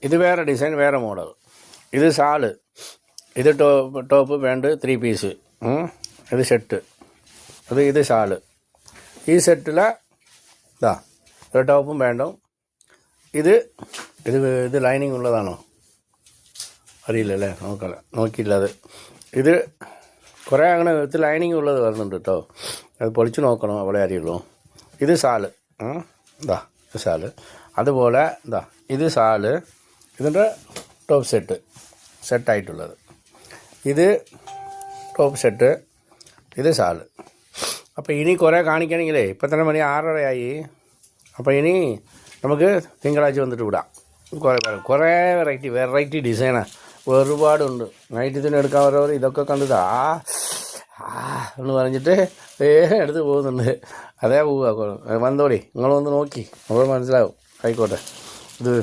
ഇത് വേറെ ഡിസൈൻ, വേറെ മോഡൽ. ഇത് ഷാള്, ഇത് ടോപ്പ് പാൻറ്റ് 3 പീസ്, ഇത് ഷർട്ട്, ഇത് ഷാള്. ഈ സെറ്റിൽ ഇതാ ഒരു ടോപ്പും പാൻറ്റും. ഇത് ഇത് ഇത് ലൈനിങ് ഉള്ളതാണോ അറിയില്ലല്ലേ, നോക്കിയില്ല അത്. ഇത് കുറേ അങ്ങനെ ഇത് ലൈനിങ് ഉള്ളത് വരുന്നുണ്ട് കേട്ടോ, അത് പൊളിച്ച് നോക്കണം, അവിടെ അറിയുള്ളൂ. ഇത് ഷാള്, ഇതാ ഇത് ഷാള്. അതുപോലെ ഇതാ ഇത് ഷാള്, ഇതിൻ്റെ ടോപ്പ് സെറ്റായിട്ടുള്ളത്. ഇത് ടോപ്പ് സെറ്റ്, ഇത് ഷാള്. അപ്പോൾ ഇനി കുറേ കാണിക്കണമെങ്കിലേ ഇപ്പം തന്നെ മണി 6:30 അപ്പോൾ ഇനി നമുക്ക് തിങ്കളാഴ്ച വന്നിട്ട് വിടാം. കുറേ വെറൈറ്റി ഡിസൈനാണ്, ഒരുപാടുണ്ട്. നൈറ്റ് ഇതിന് എടുക്കാൻ വരവർ ഇതൊക്കെ കണ്ടത് എന്ന് പറഞ്ഞിട്ട് എടുത്ത് പോകുന്നുണ്ട്. അതേ പോവുക. വന്നോളി, നിങ്ങളൊന്ന് നോക്കി അപ്പോൾ മനസ്സിലാവും. ആയിക്കോട്ടെ. ഇത്